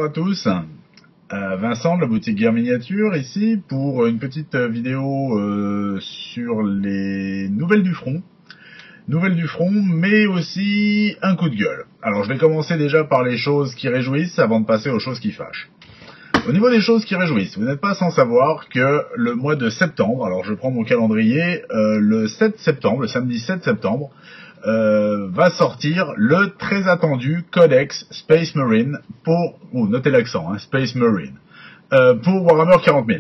Bonjour à tous, Vincent de la boutique Guerre Miniature ici pour une petite vidéo sur les nouvelles du front. Nouvelles du front, mais aussi un coup de gueule. Alors je vais commencer déjà par les choses qui réjouissent avant de passer aux choses qui fâchent. Au niveau des choses qui réjouissent, vous n'êtes pas sans savoir que le mois de septembre, alors je prends mon calendrier, le 7 septembre, le samedi 7 septembre, va sortir le très attendu Codex Space Marine pour, notez l'accent, hein, Space Marine, pour Warhammer 40 000.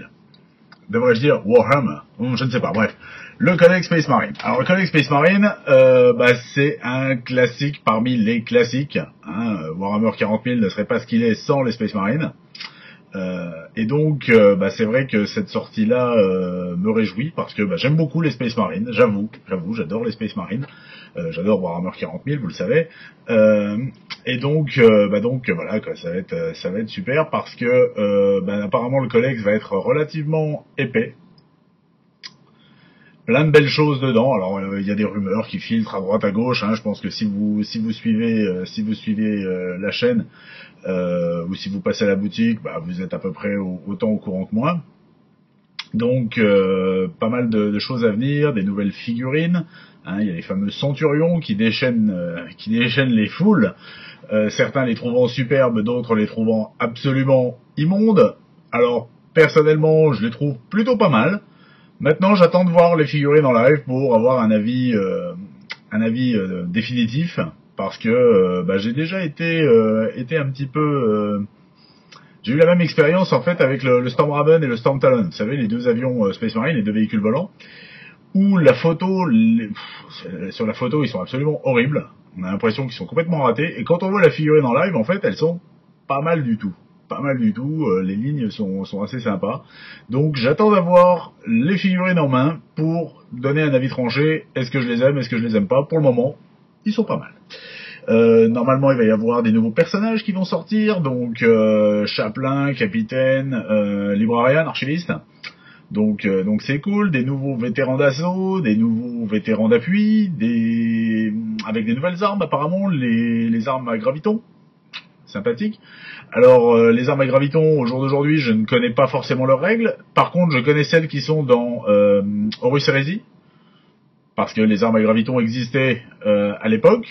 Devrais-je dire Warhammer? Je ne sais pas, bref. Le Codex Space Marine. Alors le Codex Space Marine, c'est un classique parmi les classiques. Hein. Warhammer 40 000 ne serait pas ce qu'il est sans les Space Marines. Et donc, c'est vrai que cette sortie-là me réjouit parce que j'aime beaucoup les Space Marines. J'avoue, j'adore les Space Marines. J'adore Warhammer 40 000, vous le savez. Et donc, voilà, quoi, ça va être super parce que apparemment le Codex va être relativement épais. Plein de belles choses dedans. Alors il y a des rumeurs qui filtrent à droite à gauche. Hein. Je pense que si vous suivez la chaîne ou si vous passez à la boutique, vous êtes à peu près autant au courant que moi. Donc pas mal de choses à venir, des nouvelles figurines. Hein. Il y a les fameux centurions qui déchaînent les foules. Certains les trouvant superbes, d'autres les trouvant absolument immondes. Alors personnellement, je les trouve plutôt pas mal. Maintenant, j'attends de voir les figurines en live pour avoir un avis définitif, parce que j'ai déjà été un petit peu. J'ai eu la même expérience en fait avec le Storm Raven et le Storm Talon. Vous savez, les deux avions Space Marine, les deux véhicules volants, où la photo, sur la photo, ils sont absolument horribles. On a l'impression qu'ils sont complètement ratés. Et quand on voit la figurine en live, en fait, elles sont pas mal du tout. Les lignes sont assez sympas. Donc j'attends d'avoir les figurines en main pour donner un avis tranché. Est-ce que je les aime, est-ce que je les aime pas? Pour le moment, ils sont pas mal. Normalement, il va y avoir des nouveaux personnages qui vont sortir. Donc Chaplain, Capitaine, Librarian, Archiviste. Donc c'est cool. Des nouveaux vétérans d'assaut, des nouveaux vétérans d'appui, avec des nouvelles armes apparemment, les armes à graviton. Sympathique. Alors, les armes à graviton, au jour d'aujourd'hui, je ne connais pas forcément leurs règles. Par contre, je connais celles qui sont dans Horus Heresy, parce que les armes à graviton existaient à l'époque.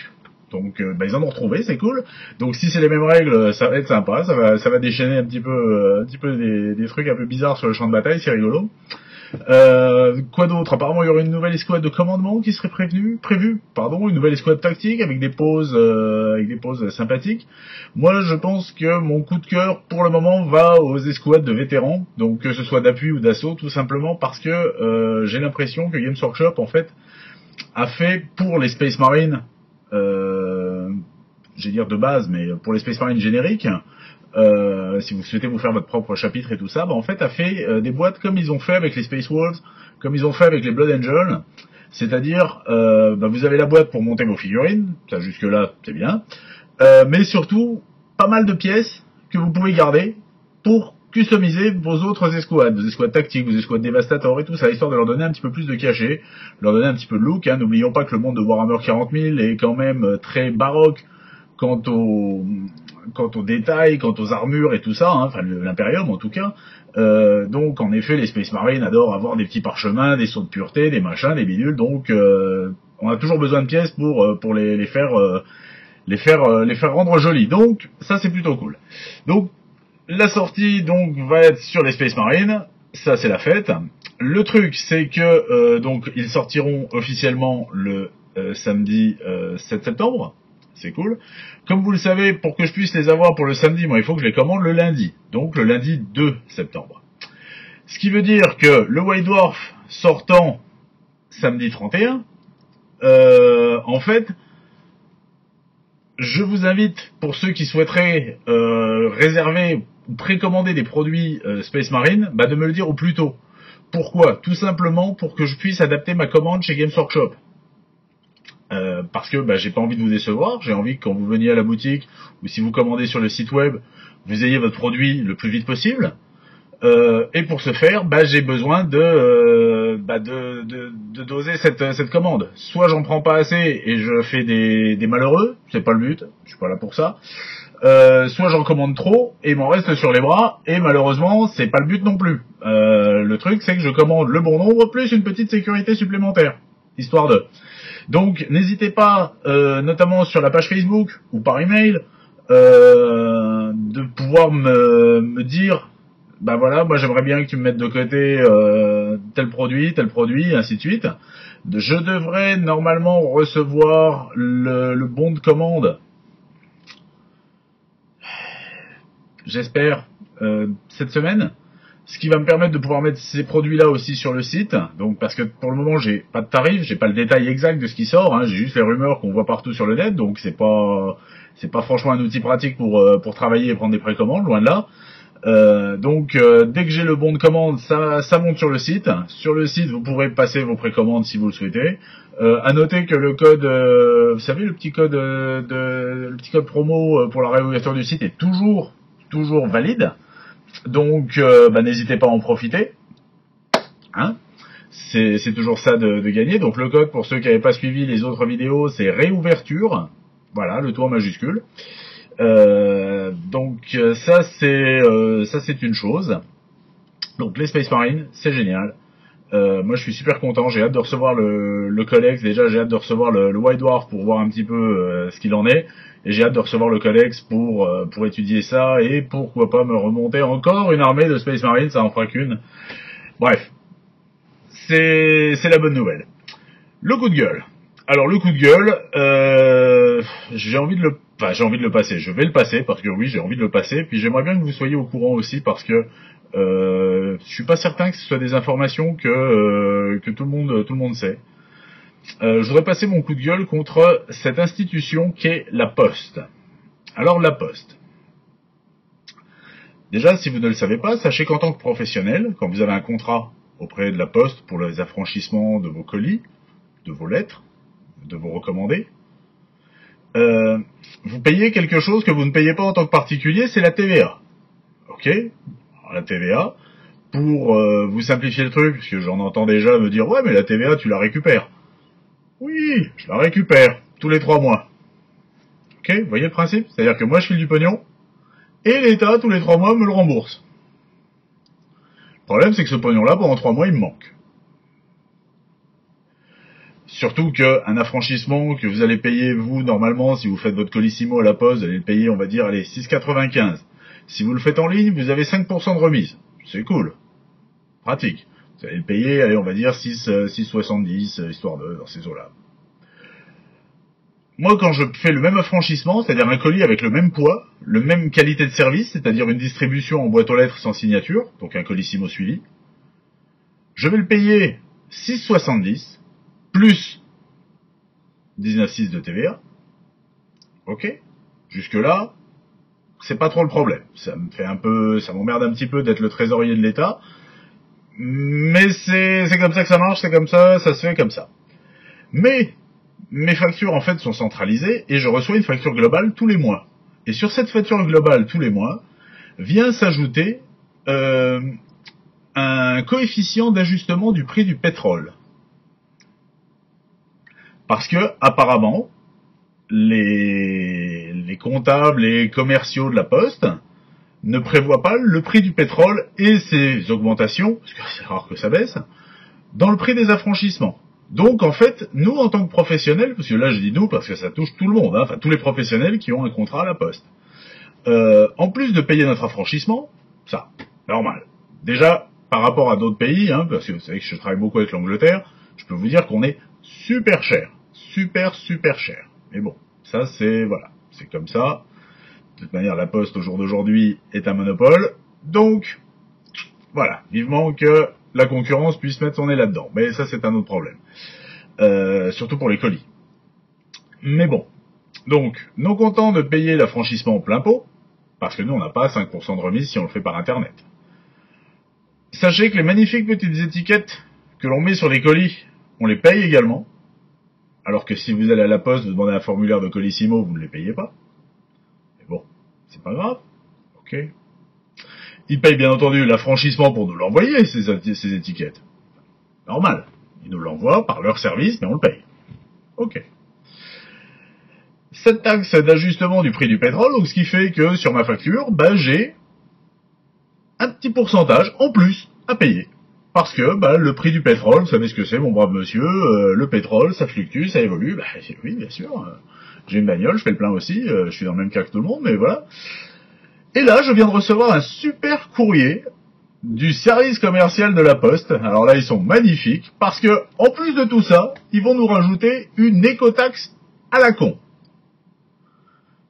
Donc, ils en ont retrouvé, c'est cool. Donc, si c'est les mêmes règles, ça va être sympa. Ça va déchaîner un petit peu des trucs un peu bizarres sur le champ de bataille, c'est rigolo. Quoi d'autre? Apparemment il y aurait une nouvelle escouade de commandement qui serait prévue, une nouvelle escouade tactique avec des pauses sympathiques. Moi je pense que mon coup de cœur pour le moment va aux escouades de vétérans, donc que ce soit d'appui ou d'assaut, tout simplement parce que j'ai l'impression que Games Workshop en fait a fait pour les Space Marines, j'allais dire de base, mais pour les Space Marines génériques, si vous souhaitez vous faire votre propre chapitre et tout ça, en fait a fait des boîtes comme ils ont fait avec les Space Wolves, comme ils ont fait avec les Blood Angels, c'est-à-dire vous avez la boîte pour monter vos figurines, ça jusque là c'est bien, mais surtout pas mal de pièces que vous pouvez garder pour customiser vos autres escouades, vos escouades tactiques, vos escouades dévastateurs et tout ça, histoire de leur donner un petit peu plus de cachet, leur donner un petit peu de look. Hein. N'oublions pas que le monde de Warhammer 40 000 est quand même très baroque quant aux détails, quant aux armures et tout ça, hein, enfin l'Imperium en tout cas. Donc en effet les Space Marines adorent avoir des petits parchemins, des sceaux de pureté, des machins, des bidules, donc on a toujours besoin de pièces pour les faire rendre jolis. Donc ça c'est plutôt cool. Donc la sortie donc va être sur les Space Marines, ça c'est la fête. Le truc c'est que donc ils sortiront officiellement le samedi 7 septembre. C'est cool. Comme vous le savez, pour que je puisse les avoir pour le samedi, moi, il faut que je les commande le lundi. Donc, le lundi 2 septembre. Ce qui veut dire que le White Dwarf sortant samedi 31, en fait, je vous invite, pour ceux qui souhaiteraient réserver ou précommander des produits Space Marine, de me le dire au plus tôt. Pourquoi? Tout simplement pour que je puisse adapter ma commande chez Games Workshop. Parce que j'ai pas envie de vous décevoir, j'ai envie que quand vous veniez à la boutique ou si vous commandez sur le site web, vous ayez votre produit le plus vite possible. Et pour ce faire, j'ai besoin de doser cette commande. Soit j'en prends pas assez et je fais des malheureux, c'est pas le but, je suis pas là pour ça. soit j'en commande trop et il m'en reste sur les bras, et malheureusement c'est pas le but non plus. Le truc c'est que je commande le bon nombre plus une petite sécurité supplémentaire, histoire de. Donc n'hésitez pas, notamment sur la page Facebook ou par email, de pouvoir me dire, bah voilà, moi j'aimerais bien que tu me mettes de côté tel produit, ainsi de suite. Je devrais normalement recevoir le bon de commande, j'espère, cette semaine, ce qui va me permettre de pouvoir mettre ces produits-là aussi sur le site. Donc parce que pour le moment j'ai pas de tarif, j'ai pas le détail exact de ce qui sort, hein, j'ai juste les rumeurs qu'on voit partout sur le net, donc c'est pas franchement un outil pratique pour travailler et prendre des précommandes, loin de là. Donc dès que j'ai le bon de commande, ça monte sur le site. Sur le site, vous pourrez passer vos précommandes si vous le souhaitez. À noter que le code, vous savez, le petit code promo pour la réouverture du site est toujours valide. Donc n'hésitez pas à en profiter. Hein, c'est toujours ça de gagner. Donc le code, pour ceux qui n'avaient pas suivi les autres vidéos, c'est réouverture. Voilà, le tout en majuscule. Donc ça c'est une chose. Donc les Space Marines, c'est génial. Moi je suis super content, j'ai hâte de recevoir le Codex. Déjà j'ai hâte de recevoir le White Dwarf pour voir un petit peu ce qu'il en est, et j'ai hâte de recevoir le Codex pour étudier ça, et pourquoi pas me remonter encore une armée de Space Marines, ça en fera qu'une. Bref, c'est la bonne nouvelle. Le coup de gueule. Alors le coup de gueule, j'ai envie de le passer. Je vais le passer parce que oui, j'ai envie de le passer. Puis j'aimerais bien que vous soyez au courant aussi, parce que je suis pas certain que ce soit des informations que tout le monde sait. Je voudrais passer mon coup de gueule contre cette institution qu'est la Poste. Alors la Poste. Déjà, si vous ne le savez pas, sachez qu'en tant que professionnel, quand vous avez un contrat auprès de la Poste pour les affranchissements de vos colis, de vos lettres, de vos recommandés, vous payez quelque chose que vous ne payez pas en tant que particulier, c'est la TVA. Ok ? Alors, la TVA, pour vous simplifier le truc, parce que j'en entends déjà me dire « Ouais, mais la TVA, tu la récupères. » Oui, je la récupère, tous les 3 mois. Ok ? Vous voyez le principe ? C'est-à-dire que moi, je file du pognon, et l'État, tous les 3 mois, me le rembourse. Le problème, c'est que ce pognon-là, pendant 3 mois, il me manque. Surtout qu'un affranchissement que vous allez payer, vous, normalement, si vous faites votre colissimo à la Poste, vous allez le payer, on va dire, allez, 6,95. Si vous le faites en ligne, vous avez 5% de remise. C'est cool. Pratique. Vous allez le payer, allez, on va dire, 6,70, histoire de, dans ces eaux-là. Moi, quand je fais le même affranchissement, c'est-à-dire un colis avec le même poids, le même qualité de service, c'est-à-dire une distribution en boîte aux lettres sans signature, donc un colissimo suivi, je vais le payer 6,70, plus 19,6 de TVA. Ok. Jusque-là, c'est pas trop le problème. Ça m'emmerde un petit peu d'être le trésorier de l'État. Mais c'est comme ça que ça marche, c'est comme ça se fait comme ça. Mais, mes factures, en fait, sont centralisées, et je reçois une facture globale tous les mois. Et sur cette facture globale tous les mois, vient s'ajouter, un coefficient d'ajustement du prix du pétrole. Parce que, apparemment, les comptables et commerciaux de la Poste ne prévoient pas le prix du pétrole et ses augmentations, parce que c'est rare que ça baisse, dans le prix des affranchissements. Donc, en fait, nous, en tant que professionnels, parce que là, je dis nous, parce que ça touche tout le monde, hein, enfin, tous les professionnels qui ont un contrat à la Poste, en plus de payer notre affranchissement, ça, normal. Déjà, par rapport à d'autres pays, hein, parce que vous savez que je travaille beaucoup avec l'Angleterre, je peux vous dire qu'on est super cher. Super cher. Mais bon, ça c'est, voilà, c'est comme ça. De toute manière, la Poste, au jour d'aujourd'hui, est un monopole. Donc, voilà, vivement que la concurrence puisse mettre son nez là-dedans. Mais ça, c'est un autre problème. Surtout pour les colis. Mais bon. Donc, non content de payer l'affranchissement au plein pot, parce que nous, on n'a pas 5% de remise si on le fait par Internet. Sachez que les magnifiques petites étiquettes que l'on met sur les colis, on les paye également. Alors que si vous allez à la Poste, vous demandez un formulaire de colissimo, vous ne les payez pas. Mais bon, c'est pas grave. Ok. Ils payent bien entendu l'affranchissement pour nous l'envoyer, ces étiquettes. Normal. Ils nous l'envoient par leur service, mais on le paye. Ok. cette taxe d'ajustement du prix du pétrole, donc ce qui fait que sur ma facture, bah, j'ai un petit pourcentage en plus à payer. Parce que bah, le prix du pétrole, vous savez ce que c'est, mon brave monsieur, le pétrole, ça fluctue, ça évolue. Bah, oui, bien sûr. J'ai une bagnole, je fais le plein aussi, je suis dans le même cas que tout le monde, mais voilà. Et là, je viens de recevoir un super courrier du service commercial de la Poste. Alors là, ils sont magnifiques, parce que en plus de tout ça, ils vont nous rajouter une écotaxe à la con.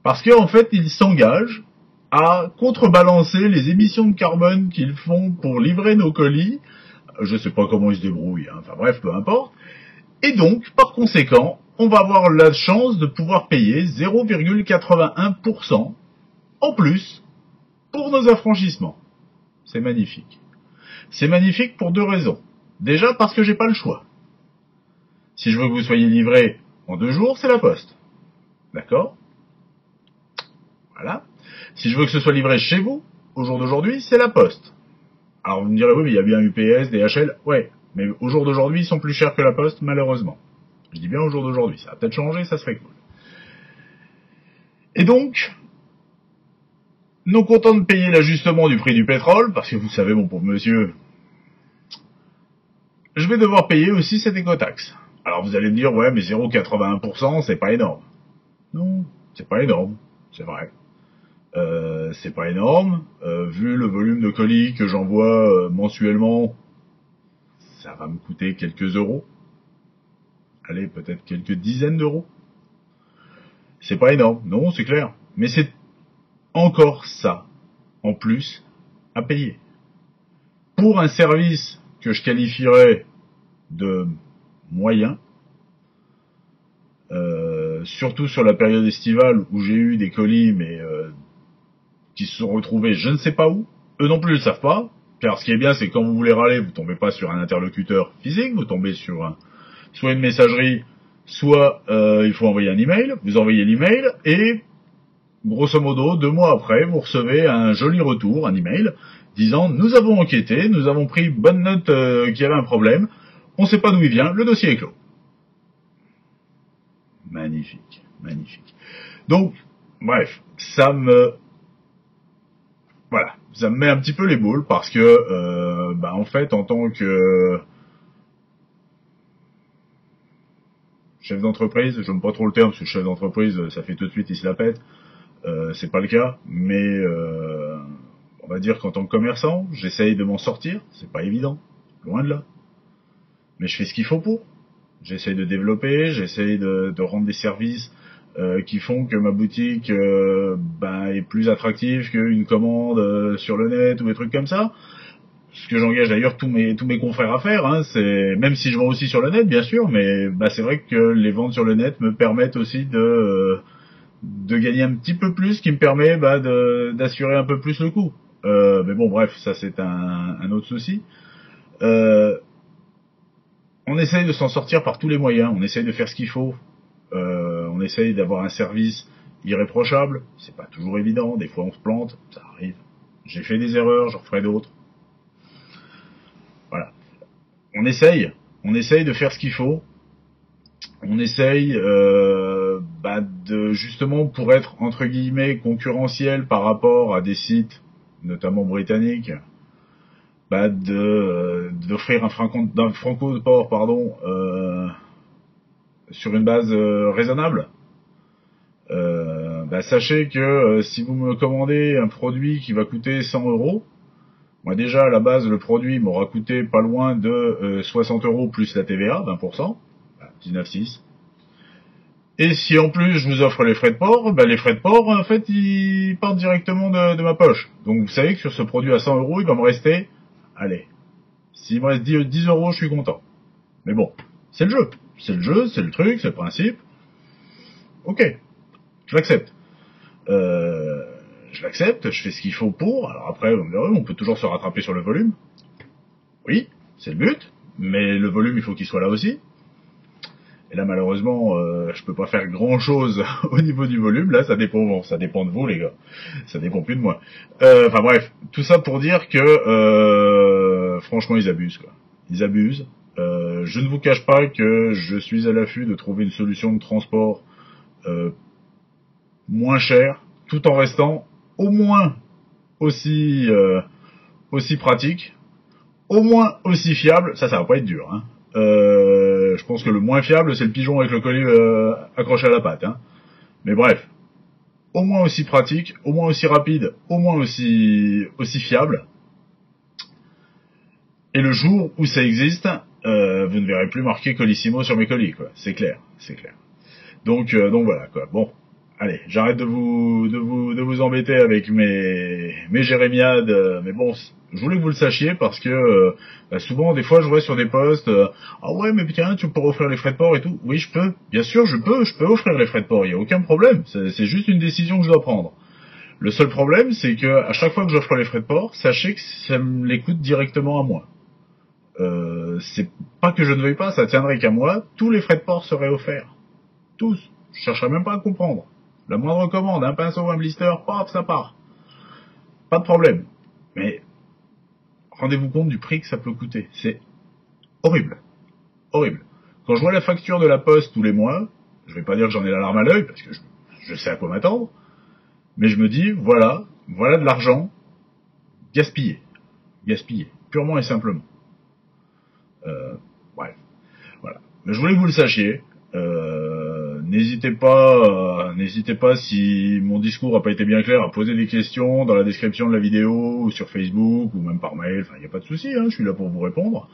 Parce qu'en fait, ils s'engagent à contrebalancer les émissions de carbone qu'ils font pour livrer nos colis. Je sais pas comment ils se débrouillent, hein. Enfin bref, peu importe. Et donc, par conséquent, on va avoir la chance de pouvoir payer 0,81% en plus pour nos affranchissements. C'est magnifique. C'est magnifique pour deux raisons. Déjà parce que j'ai pas le choix. Si je veux que vous soyez livré en 2 jours, c'est la Poste. D'accord ? Voilà. Si je veux que ce soit livré chez vous, au jour d'aujourd'hui, c'est la Poste. Alors vous me direz, oui, mais il y a bien UPS, DHL, ouais, mais au jour d'aujourd'hui, ils sont plus chers que la Poste, malheureusement. Je dis bien au jour d'aujourd'hui, ça va peut-être changer, ça serait cool. Et donc, non content de payer l'ajustement du prix du pétrole, parce que vous savez, mon pauvre monsieur, je vais devoir payer aussi cette écotaxe. Alors vous allez me dire, ouais, mais 0,81%, c'est pas énorme. Non, c'est pas énorme, c'est vrai. C'est pas énorme, vu le volume de colis que j'envoie mensuellement, ça va me coûter quelques euros. Allez, peut-être quelques dizaines d'euros. C'est pas énorme, non, c'est clair. Mais c'est encore ça, en plus, à payer. Pour un service que je qualifierais de moyen, surtout sur la période estivale où j'ai eu des colis, mais qui se sont retrouvés je ne sais pas où. Eux non plus ne le savent pas, car ce qui est bien, c'est que quand vous voulez râler, vous tombez pas sur un interlocuteur physique, vous tombez sur soit une messagerie, soit il faut envoyer un email. Vous envoyez l'email et grosso modo 2 mois après, vous recevez un joli retour, un email disant nous avons enquêté, nous avons pris bonne note qu'il y avait un problème, on ne sait pas d'où il vient, le dossier est clos. Magnifique, magnifique. Donc, bref, ça me met un petit peu les boules parce que, en fait, en tant que chef d'entreprise, j'aime pas trop le terme, parce que chef d'entreprise, ça fait tout de suite, il se la pète. C'est pas le cas, mais on va dire qu'en tant que commerçant, j'essaye de m'en sortir, c'est pas évident, loin de là. Mais je fais ce qu'il faut pour. J'essaye de développer, j'essaye de rendre des services qui font que ma boutique est plus attractive qu'une commande sur le net ou des trucs comme ça. Ce que j'engage d'ailleurs tous mes confrères à faire, hein, c'est même si je vends aussi sur le net, bien sûr, mais c'est vrai que les ventes sur le net me permettent aussi de gagner un petit peu plus, qui me permet d'assurer un peu plus le coût. Mais bon, bref, ça c'est un autre souci. On essaye de s'en sortir par tous les moyens, on essaye de faire ce qu'il faut, on essaye d'avoir un service irréprochable, c'est pas toujours évident, des fois on se plante, ça arrive. J'ai fait des erreurs, j'en ferai d'autres. Voilà. On essaye de faire ce qu'il faut, on essaye de justement pour être entre guillemets concurrentiel par rapport à des sites, notamment britanniques, d'offrir un franco-port, sur une base raisonnable. Sachez que si vous me commandez un produit qui va coûter 100 euros, moi déjà à la base le produit m'aura coûté pas loin de 60 euros plus la TVA, 20%, 19,6. Et si en plus je vous offre les frais de port, les frais de port en fait ils partent directement de ma poche. Donc vous savez que sur ce produit à 100 euros, il va me rester, allez, s'il me reste 10 euros, je suis content. Mais bon, c'est le jeu, c'est le truc, c'est le principe. Ok, je l'accepte. Je l'accepte, je fais ce qu'il faut pour. Alors après, on peut toujours se rattraper sur le volume. Oui, c'est le but, mais le volume, il faut qu'il soit là aussi. Et là, malheureusement, je peux pas faire grand-chose au niveau du volume. Là, ça dépend de vous, les gars. Ça dépend plus de moi. Bref, tout ça pour dire que, franchement, ils abusent, quoi. Ils abusent. Je ne vous cache pas que je suis à l'affût de trouver une solution de transport moins cher, tout en restant au moins aussi pratique, au moins aussi fiable. Ça va pas être dur, hein. Je pense que le moins fiable, c'est le pigeon avec le collier accroché à la patte, hein. Mais bref, au moins aussi pratique, au moins aussi rapide, au moins aussi fiable. Et le jour où ça existe, vous ne verrez plus marqué Colissimo sur mes colis, quoi. C'est clair, c'est clair. Donc voilà, quoi. Bon, allez, j'arrête de vous embêter avec mes jérémiades, mais bon, je voulais que vous le sachiez parce que souvent, des fois, je vois sur des posts, ah ouais, mais tiens, tu pourrais offrir les frais de port et tout. Oui, je peux, bien sûr, je peux offrir les frais de port, il y a aucun problème. C'est juste une décision que je dois prendre. Le seul problème, c'est que à chaque fois que j'offre les frais de port, sachez que ça me les coûte directement à moi. C'est pas que je ne veuille pas, ça tiendrait qu'à moi, tous les frais de port seraient offerts. Tous. Je chercherai même pas à comprendre. La moindre commande, un pinceau, un blister, paf, ça part. Pas de problème. Mais rendez-vous compte du prix que ça peut coûter. C'est horrible. Horrible. Quand je vois la facture de la poste tous les mois, je vais pas dire que j'en ai la larme à l'œil, parce que je sais à quoi m'attendre, mais je me dis, voilà de l'argent gaspillé. Gaspillé. Purement et simplement. Bref. Voilà. Mais je voulais que vous le sachiez. N'hésitez pas si mon discours n'a pas été bien clair à poser des questions dans la description de la vidéo ou sur Facebook ou même par mail. Enfin, il n'y a pas de souci, hein, je suis là pour vous répondre.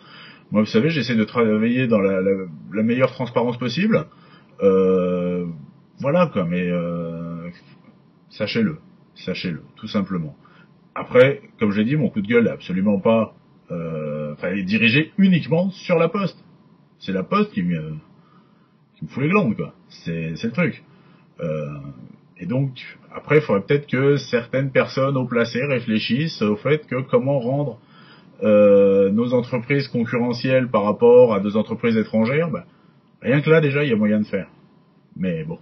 Moi, vous savez, j'essaie de travailler dans la meilleure transparence possible. Voilà quoi, mais sachez-le, tout simplement. Après, comme je l'ai dit, mon coup de gueule n'est absolument pas, est dirigé uniquement sur la poste. C'est la poste qui me fout les glandes, quoi. C'est le truc. Et donc, après, il faudrait peut-être que certaines personnes haut placées réfléchissent au fait que comment rendre nos entreprises concurrentielles par rapport à des entreprises étrangères. Bah, rien que là, déjà, il y a moyen de faire. Mais bon,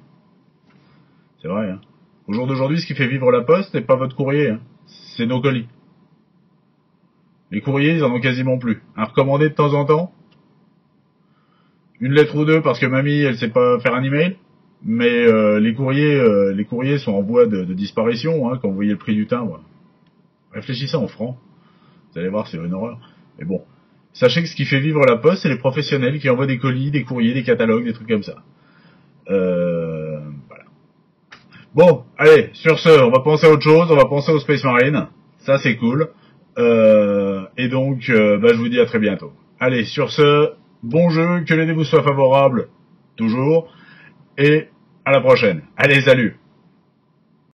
c'est vrai, hein. Au jour d'aujourd'hui, ce qui fait vivre la poste, c'est pas votre courrier, hein. C'est nos colis. Les courriers, ils en ont quasiment plus. Un recommandé de temps en temps, une lettre ou deux parce que mamie, elle sait pas faire un email, mais les courriers sont en voie de disparition, hein, quand vous voyez le prix du timbre. Réfléchissez en francs. Vous allez voir, c'est une horreur. Mais bon, sachez que ce qui fait vivre la poste, c'est les professionnels qui envoient des colis, des courriers, des catalogues, des trucs comme ça. Voilà. Bon, allez, sur ce, on va penser à autre chose, on va penser au Space Marine. Ça, c'est cool. Et donc, je vous dis à très bientôt. Allez, sur ce, bon jeu, que les dés vous soient favorables, toujours, et à la prochaine. Allez, salut!